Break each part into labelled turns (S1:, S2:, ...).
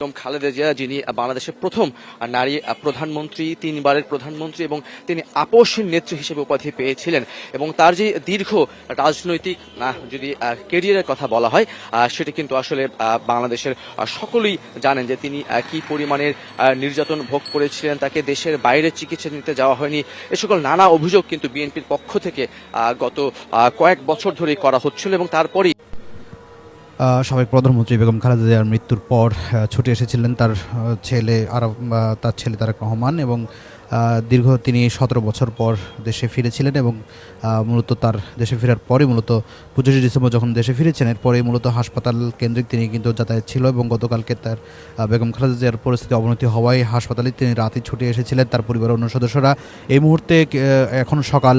S1: খালেদা জিয়া, যিনি বাংলাদেশের প্রথম নারী প্রধানমন্ত্রী, 3 বারের প্রধানমন্ত্রী এবং তিনি আপসহীন নেত্রী হিসেবে উপাধি পেয়েছিলেন এবং তার যে দীর্ঘ রাজনৈতিক যদি কেরিয়ারের কথা বলা হয় সেটি কিন্তু আসলে বাংলাদেশের সকলেই জানেন যে তিনি কি পরিমাণের নির্যাতন ভোগ করেছিলেন, তাকে দেশের বাইরে চিকিৎসা নিতে যাওয়া হয়নি, এ সকল নানা অভিযোগ কিন্তু বিএনপির পক্ষ থেকে গত কয়েক বছর ধরেই করা হচ্ছিল এবং তারপরেই
S2: সাবেক প্রধানমন্ত্রী বেগম খালেদা জিয়ার মৃত্যুর পর ছুটে এসেছিলেন তার ছেলে তারেক রহমান এবং দীর্ঘ তিনি 17 বছর পর দেশে ফিরেছিলেন এবং মূলত তার দেশে ফেরার পরে মূলত 25 ডিসেম্বর যখন দেশে ফিরেছেন এরপরে মূলত হাসপাতাল কেন্দ্রিক তিনি কিন্তু যাতায়াত ছিল এবং গতকালকে তার বেগম খালেদা জিয়ার পরিস্থিতি অবনতি হওয়ায় হাসপাতালে তিনি রাতে ছুটে এসেছিলেন তার পরিবারের অন্য সদস্যরা। এই মুহূর্তে এখন সকাল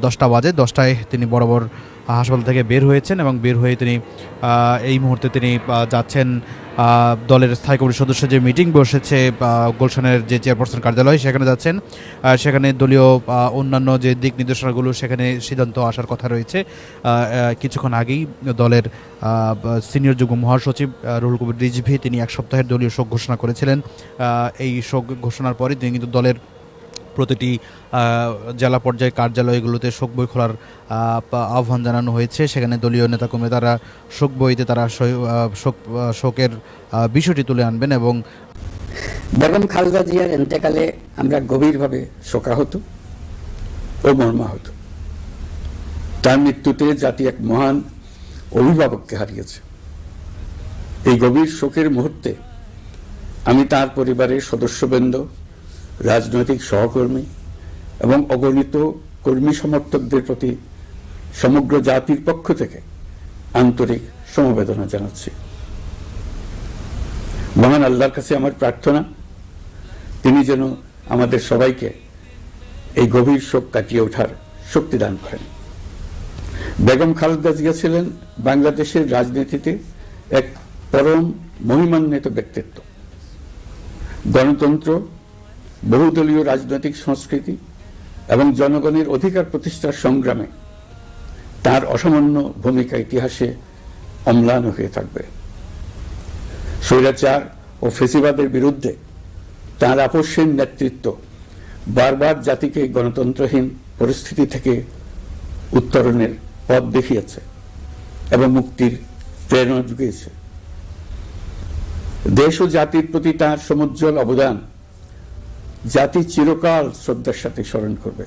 S2: 10টা বাজে, 10টায় তিনি বরাবর হাসপাতাল থেকে বের হয়েছেন এবং বের হয়ে তিনি এই মুহূর্তে তিনি যাচ্ছেন দলের স্থায়ী কমিটির সদস্য যে মিটিং বসেছে গুলশানের যে চেয়ারপারসন কার্যালয় সেখানে যাচ্ছেন। সেখানে দলীয় অন্যান্য যে দিক নির্দেশনাগুলো সেখানে সিদ্ধান্ত আসার কথা রয়েছে। কিছুক্ষণ আগেই দলের সিনিয়র যুগ্ম মহাসচিব রুহুল কবির রিজভী তিনি 1 সপ্তাহের দলীয় শোক ঘোষণা করেছিলেন। এই শোক ঘোষণার পরে তিনি কিন্তু দলের প্রতিটি জেলা পর্যায়ে কার্যালয়গুলোতে শোক বই খোলার আহ্বান জানানো হয়েছে। সেখানে দলীয় নেতাকর্মী তারা শোক বইতে তারা শোকের বিষয়টি তুলে আনবেন এবং
S3: বেগম খালেদা জিয়ার ইন্তেকালে আমরা গভীরভাবে শোকাহত ও মর্মাহত। তার মৃত্যুতে জাতি এক মহান অভিভাবককে হারিয়েছে। এই গভীর শোকের মুহূর্তে আমি তার পরিবারের সদস্যবৃন্দ, রাজনৈতিক সহকর্মী এবং অগণিত কর্মী সমর্থকদের প্রতি সমগ্র জাতির পক্ষ থেকে আন্তরিক সমবেদনা জানাচ্ছি। মহান আল্লাহর কাছে আমার প্রার্থনা, তিনি যেন আমাদের সবাইকে এই গভীর শোক কাটিয়ে ওঠার শক্তি দান করেন। বেগম খালেদা জিয়া ছিলেন বাংলাদেশের রাজনীতিতে এক পরম মহিমান্বিত ব্যক্তিত্ব। গণতন্ত্র, বহুদলীয় রাজনৈতিক সংস্কৃতি এবং জনগণের অধিকার প্রতিষ্ঠার সংগ্রামে তার অসামান্য ভূমিকা ইতিহাসে অম্লান হয়ে থাকবে। স্বৈরাচার ও ফেসিবাদের বিরুদ্ধে তার আপসহীন নেতৃত্ব বারবার জাতিকে গণতন্ত্রহীন পরিস্থিতি থেকে উত্তরণের পথ দেখিয়েছে এবং মুক্তির প্রেরণা জুগিয়েছে। দেশ ও জাতির প্রতি তার সমুজ্জ্বল অবদান জাতি চিরকাল শ্রদ্ধার সাথে স্মরণ করবে।